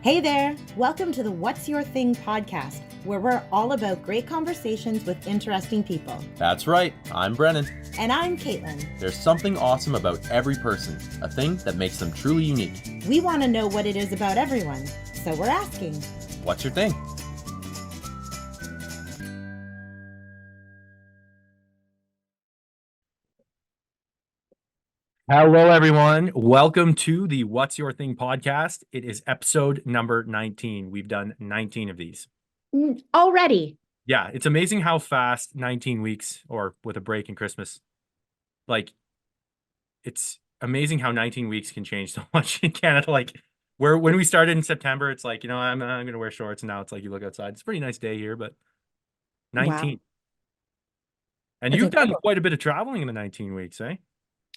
Hey there! Welcome to the What's Your Thing podcast, where we're all about great conversations with interesting people. That's right. I'm Brennan. And I'm Caitlin. There's something awesome about every person, a thing that makes them truly unique. We want to know what it is about everyone, so we're asking, What's your thing? Hello, everyone. Welcome to the What's Your Thing podcast. It is episode number 19. We've done 19 of these. Already. Yeah, it's amazing how fast 19 weeks, or with a break in Christmas, it's amazing how 19 weeks can change so much in Canada. When we started in September, it's like, I'm going to wear shorts. And now it's like, you look outside. It's a pretty nice day here, but 19. Wow. And That's you've done incredible. quite a bit of traveling in the 19 weeks, eh?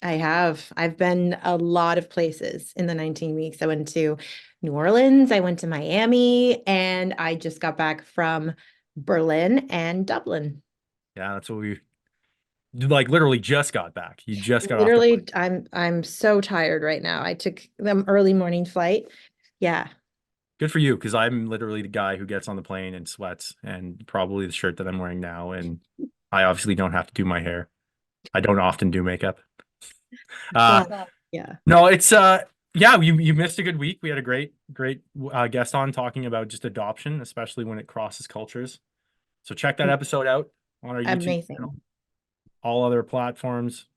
I have. I've been a lot of places in the 19 weeks. I went to New Orleans, I went to Miami, and I just got back from Berlin and Dublin. Yeah, that's what we literally just got back. You just got off the Literally, plane. I'm so tired right now. I took them early morning flight. Yeah. Good for you, because I'm literally the guy who gets on the plane and sweats, and probably the shirt that I'm wearing now. And I obviously don't have to do my hair. I don't often do makeup. Yeah. No, it's yeah, you missed a good week. We had a great guest on talking about just adoption, especially when it crosses cultures. So check that episode out on our YouTube Amazing. channel, all other platforms.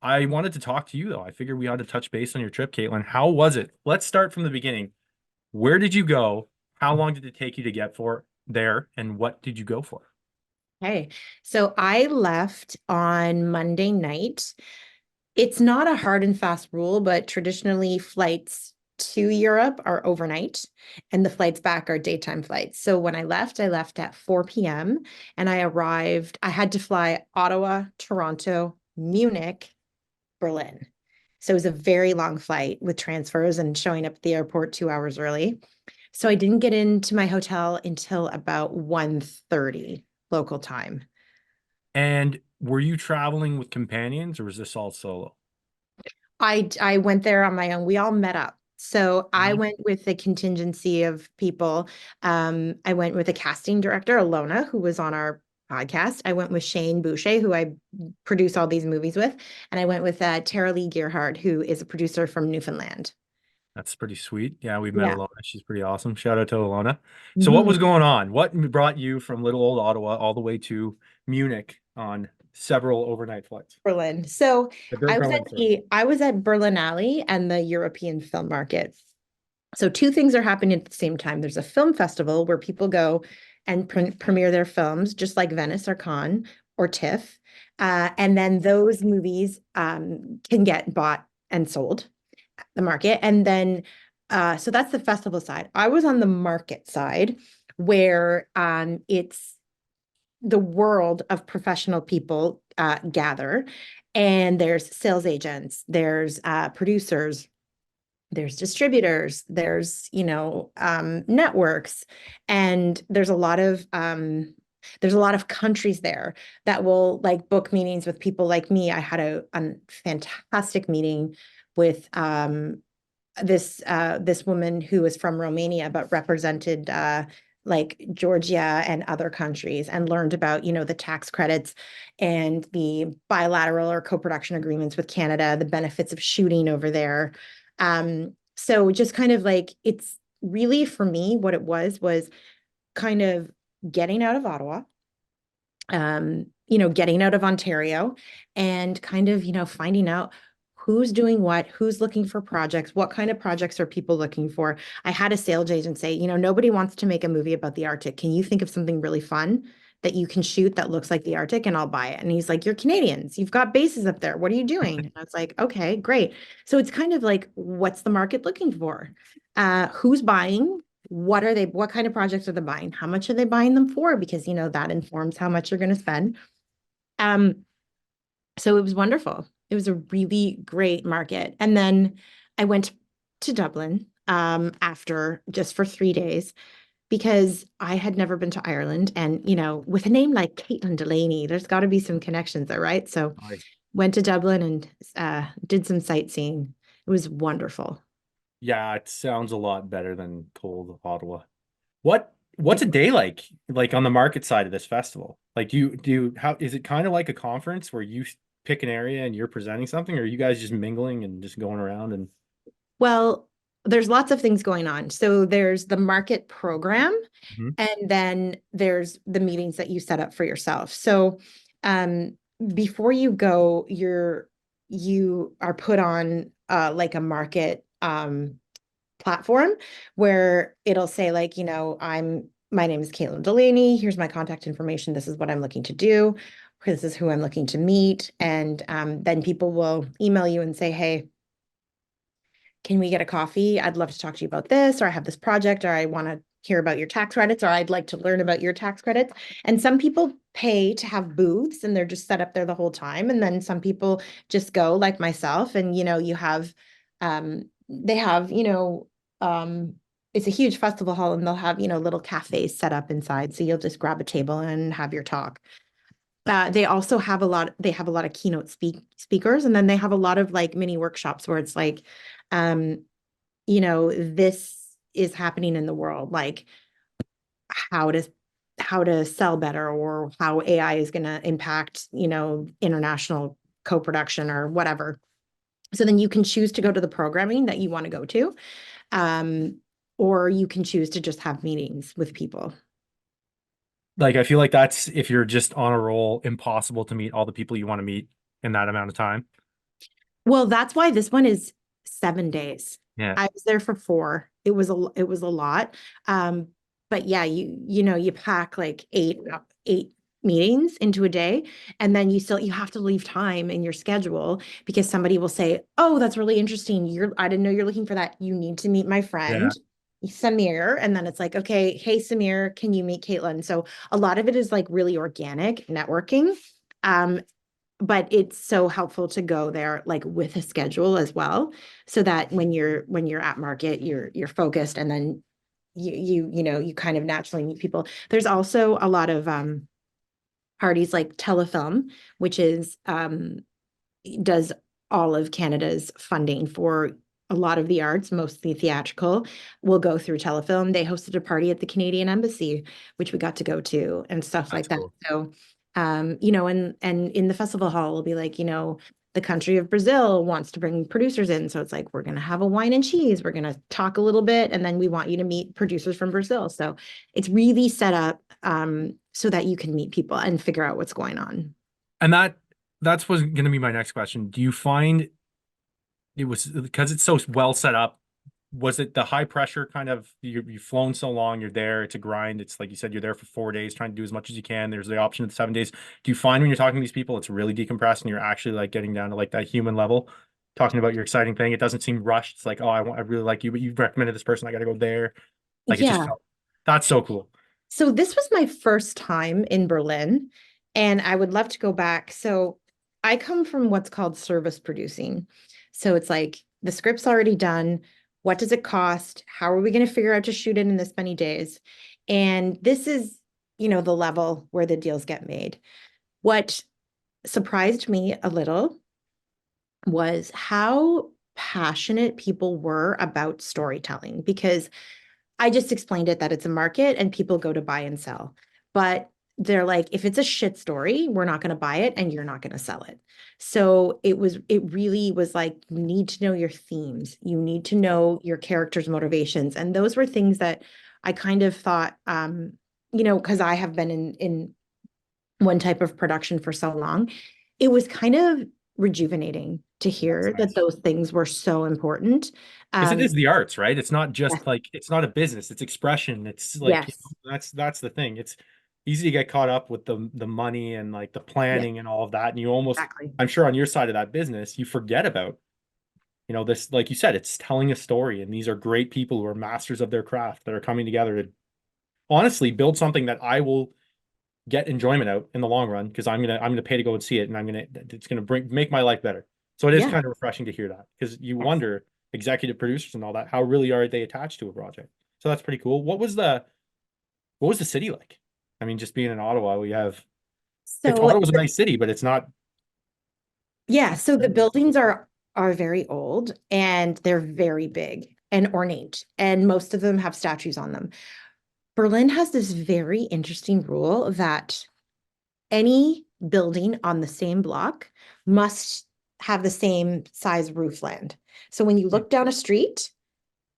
I wanted to talk to you though. I figured we ought to touch base on your trip, Caitlin. How was it? Let's start from the beginning. Where did you go? How long did it take you to get there? And what did you go for? Okay. So I left on Monday night. It's not a hard and fast rule, but traditionally flights to Europe are overnight and the flights back are daytime flights. So when I left at 4 p.m. and I arrived, I had to fly Ottawa, Toronto, Munich, Berlin. So it was a very long flight with transfers and showing up at the airport 2 hours early. So I didn't get into my hotel until about 1:30 local time. And were you traveling with companions, or was this all solo? I went there on my own. We all met up. So I went with a contingency of people. I went with a casting director, Alona, who was on our podcast. I went with Shane Boucher, who I produce all these movies with. And I went with Tara Lee Gearhart, who is a producer from Newfoundland. That's pretty sweet. Yeah, we've met Yeah. Alona. She's pretty awesome. Shout out to Alona. So what was going on? What brought you from little old Ottawa all the way to Munich on several overnight flights? Berlin. So Berlin, sorry. I was at Berlinale and the European film market. So two things are happening at the same time. There's a film festival where people go and premiere their films, just like Venice or Cannes or TIFF. And then those movies can get bought and sold at the market. And then, so that's the festival side. I was on the market side where it's the world of professional people gather. And there's sales agents, there's producers, there's distributors, there's, networks, and there's a lot of countries there that will book meetings with people like me. I had a fantastic meeting with this woman who is from Romania but represented Georgia and other countries, and learned about, the tax credits and the bilateral or co-production agreements with Canada, the benefits of shooting over there. So just kind of it's really, for me, what it was kind of getting out of Ottawa, getting out of Ontario, and kind of, finding out who's doing what, who's looking for projects, what kind of projects are people looking for. I had a sales agent say, nobody wants to make a movie about the Arctic. Can you think of something really fun that you can shoot that looks like the Arctic, and I'll buy it? And he's like, you're Canadians. You've got bases up there. What are you doing? And I was like, okay, great. So it's kind of like, what's the market looking for? Who's buying? What kind of projects are they buying? How much are they buying them for? Because, that informs how much you're going to spend. So it was wonderful. It was a really great market. And then I went to Dublin after, just for 3 days, because I had never been to Ireland. And, with a name like Caitlin Delaney, there's got to be some connections there, right? So went to Dublin and did some sightseeing. It was wonderful. Yeah, it sounds a lot better than cold Ottawa. What's a day like on the market side of this festival? Like how is it kind of like a conference where you pick an area and you're presenting something, or are you guys just mingling and just going around and Well, there's lots of things going on. So there's the market program, Mhm. and then there's the meetings that you set up for yourself. So um, before you go, you are put on like a market platform where it'll say like, my name is Caitlin Delaney. Here's my contact information. This is what I'm looking to do. This is who I'm looking to meet. And then people will email you and say, hey, can we get a coffee? I'd love to talk to you about this, or I have this project, or I want to hear about your tax credits, or I'd like to learn about your tax credits. And some people pay to have booths and they're just set up there the whole time. And then some people just go like myself and, you have, they have, it's a huge festival hall and they'll have, little cafes set up inside. So you'll just grab a table and have your talk. They also have they have a lot of keynote speakers, and then they have a lot of like mini workshops where it's like, um, this is happening in the world, like how to how to sell better, or how AI is going to impact, international co-production or whatever. So then you can choose to go to the programming that you want to go to, um, or you can choose to just have meetings with people. like I feel like that's if you're just on a roll, impossible to meet all the people you want to meet in that amount of time. Well, that's why this one is 7 days. Yeah. I was there for 4. It was a lot. Um, but yeah, you pack like eight meetings into a day, and then you have to leave time in your schedule because somebody will say, "Oh, that's really interesting. I didn't know you're looking for that. You need to meet my Yeah. friend." Samir, and then it's like, okay, hey Samir, can you meet Caitlin? So a lot of it is like really organic networking. Um, but it's so helpful to go there like with a schedule as well, so that when you're at market, you're focused, and then you kind of naturally meet people. There's also a lot of parties like Telefilm, which is does all of Canada's funding for a lot of the arts, mostly theatrical, will go through Telefilm. They hosted a party at the Canadian Embassy, which we got to go to and stuff That's like that. cool. So, and in the festival hall, will be like, the country of Brazil wants to bring producers in. So it's like, we're going to have a wine and cheese. We're going to talk a little bit, and then we want you to meet producers from Brazil. So it's really set up so that you can meet people and figure out what's going on. And that's was going to be my next question. Do you find it was because it's so well set up? Was it the high pressure kind of you've flown so long, you're there, it's a grind. It's like you said, you're there for 4 days trying to do as much as you can. There's the option of 7 days. Do you find when you're talking to these people, it's really decompressed and you're actually like getting down to like that human level, talking about your exciting thing? It doesn't seem rushed. It's like, oh, I really like you, but you recommended this person. I got to go there. Like it just Yeah. felt that's so cool. So this was my first time in Berlin, and I would love to go back. So I come from what's called service producing. So it's like the script's already done. What does it cost? How are we going to figure out to shoot it in this many days? And this is, the level where the deals get made. What surprised me a little was how passionate people were about storytelling, because I just explained it that it's a market and people go to buy and sell. But they're like, if it's a shit story, we're not going to buy it and you're not going to sell it. So it really was like, you need to know your themes. You need to know your characters' motivations. And those were things that I kind of thought, because I have been in one type of production for so long, it was kind of rejuvenating to That's hear that nice. those things were so important. Because it Um, is the arts, right? It's not yes, just like it's not a business, it's expression. It's like, yes, that's the thing. It's easy to get caught up with the money and like the yeah, planning and all of that. And you almost, exactly. I'm sure on your side of that business, you forget about, this, like you said, it's telling a story. And these are great people who are masters of their craft that are coming together to honestly build something that I will get enjoyment out in the long run because I'm gonna pay to go and see it and it's gonna make my life better. So it is Yeah. kind of refreshing to hear that because you Yes. wonder executive producers and all that, how really are they attached to a project? So that's pretty cool. What was the city like? I mean, just being in Ottawa, it's So Ottawa's a nice city, but it's not. yeah, so the buildings are very old and they're very big. and ornate, and most of them have statues on them. Berlin has this very interesting rule that any building on the same block must have the same size roofland. So when you look down a street,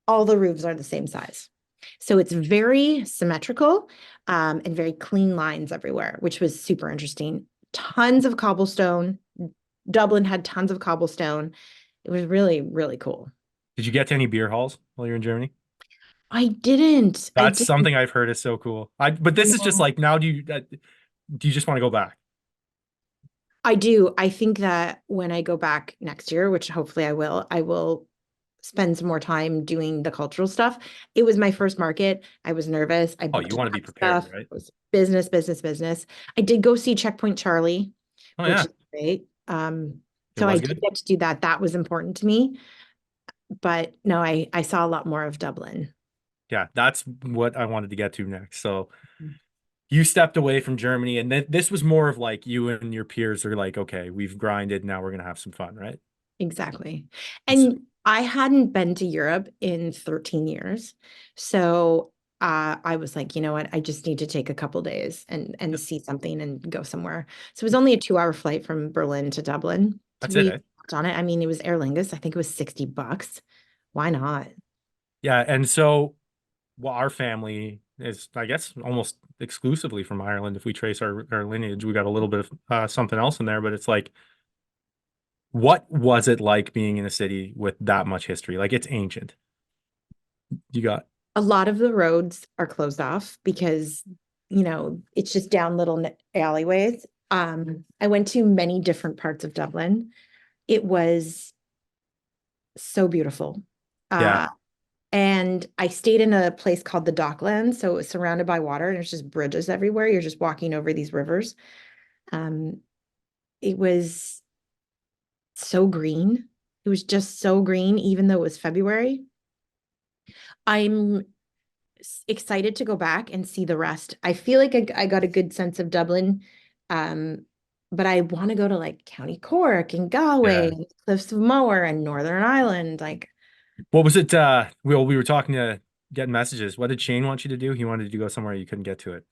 all the roofs are the same size. So it's very symmetrical, and very clean lines everywhere, which was super interesting. Tons of cobblestone. Dublin had tons of cobblestone. It was really, really cool. Did you get to any beer halls while you're in Germany? I didn't. I That's didn't. something I've heard is so cool. But this is just No. like now do you just want to go back? I do. I think that when I go back next year, which hopefully I will spend some more time doing the cultural stuff. It was my first market. I was nervous. I Oh, booked you a want to ton be of prepared, stuff. right? It was business, business, business. I did go see Checkpoint Charlie, Oh which yeah, is great. it So I was did good. get to do that. That was important to me. But no, I saw a lot more of Dublin. Yeah, that's what I wanted to get to next. So you stepped away from Germany, and this was more of like you and your peers are like, okay, we've grinded, now we're gonna have some fun, right? Exactly. It's And I hadn't been to Europe in 13 years. So I was like, you know what? I just need to take a couple days and see something and go somewhere. So it was only a 2 hour flight from Berlin to Dublin. that's it, We eh? hopped on it. I mean, it was Aer Lingus. I think it was $60. Why not? Yeah, and so well, our family is, I guess, almost exclusively from Ireland. If we trace our lineage, we got a little bit of something else in there, but it's like, what was it like being in a city with that much history? Like it's ancient. You got, A lot of the roads are closed off because, it's just down little alleyways. I went to many different parts of Dublin. It was so beautiful. yeah, Uh, and I stayed in a place called the Docklands. So it was surrounded by water and there's just bridges everywhere. You're just walking over these rivers. Um, it was so green. It was just so green, even though it was February. I'm excited to go back and see the rest. I feel like I got a good sense of Dublin. Um, but I want to go to like County Cork and Galway, yeah. and Cliffs of Moher and Northern Ireland. Like, What was it? We were talking to getting messages. What did Shane want you to do? He wanted you to go somewhere you couldn't get to it.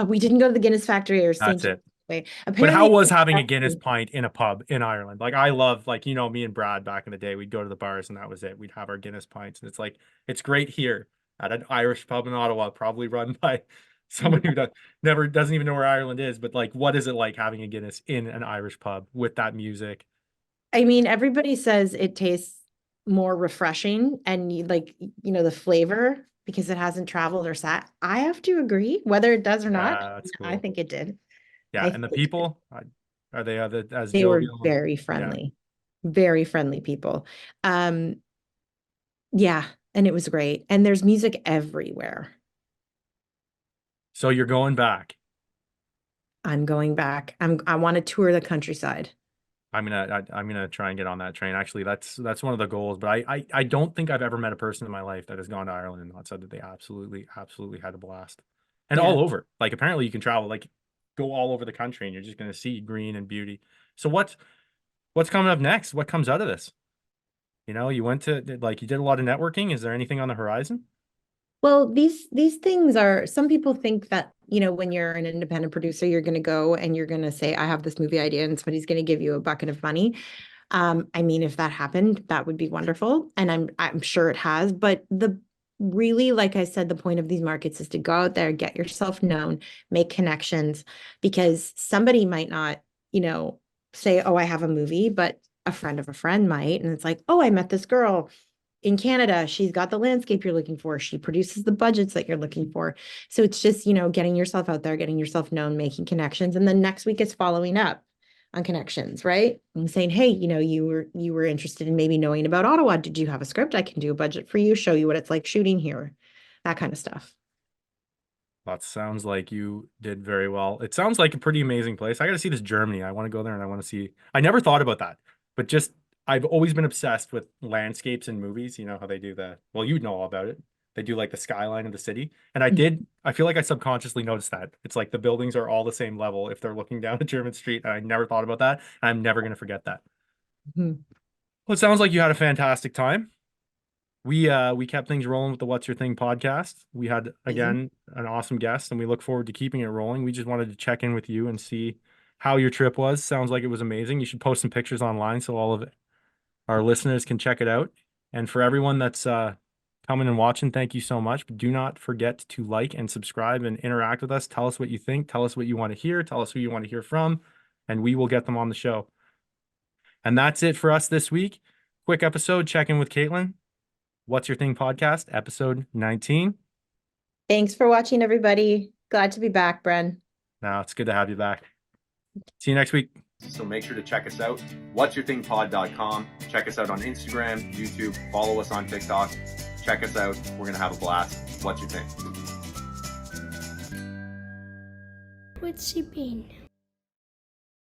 we didn't go to the Guinness factory or That's St. it. Way. But how Apparently, was having a Guinness pint in a pub in Ireland? Like I love, like, me and Brad back in the day, we'd go to the bars and that was it. We'd have our Guinness pints. And it's like, it's great here at an Irish pub in Ottawa, probably run by someone who never doesn't even know where Ireland is. But like, what is it like having a Guinness in an Irish pub with that music? I mean, everybody says it tastes more refreshing and the flavor because it hasn't traveled or sat. I have to agree, whether it does or not. That's I cool. think it did. Yeah. I And think the it did. people, are they as They were jovial? Yeah. very friendly people. Um, yeah, and it was great. And there's music everywhere. So you're going back. I'm going back. I want to tour the countryside. I'm gonna try and get on that train. Actually, that's one of the goals. But I don't think I've ever met a person in my life that has gone to Ireland and not said that they absolutely had a blast. And Yeah. all over. Like apparently you can travel, like go all over the country and you're just gonna see green and beauty. So what's coming up next? What comes out of this? You went to like you did a lot of networking. Is there anything on the horizon? Well, these things are, some people think that, when you're an independent producer, you're going to go and you're going to say, I have this movie idea and somebody's going to give you a bucket of money. I mean, if that happened, that would be wonderful. And I'm sure it has, but really, like I said, the point of these markets is to go out there, get yourself known, make connections, because somebody might not, say, oh, I have a movie, but a friend of a friend might. And it's like, oh, I met this girl in Canada. She's got the landscape you're looking for. She produces the budgets that you're looking for. So it's just, getting yourself out there, getting yourself known, making connections. And then next week is following up on connections, right? And saying, hey, you were interested in maybe knowing about Ottawa. Did you have a script? I can do a budget for you, show you what it's like shooting here, that kind of stuff. That sounds like you did very well. It sounds like a pretty amazing place. I got to see this Germany. I want to go there and I want to see. I never thought about that, but just I've always been obsessed with landscapes in movies. You know how they do well, you know all about it. They do like the skyline of the city. And I feel like I subconsciously noticed that. It's like the buildings are all the same level if they're looking down a German street. And I never thought about that. And I'm never going to forget that. Mhm. Well, it sounds like you had a fantastic time. We kept things rolling with the What's Your Thing podcast. We had, Amazing. again, an awesome guest, and we look forward to keeping it rolling. We just wanted to check in with you and see how your trip was. Sounds like it was amazing. You should post some pictures online so all of our listeners can check it out. And for everyone that's coming and watching, thank you so much. But do not forget to like and subscribe and interact with us. Tell us what you think. Tell us what you want to hear. Tell us who you want to hear from, and we will get them on the show. And that's it for us this week. Quick episode, check in with Caitlin. What's Your Thing podcast, episode 19. Thanks for watching, everybody. Glad to be back, Bren. Now it's good to have you back. See you next week. So make sure to check us out. whatsyourthingpod.com. Check us out on Instagram, YouTube. Follow us on TikTok. Check us out. We're going to have a blast. What's your thing? What's she been?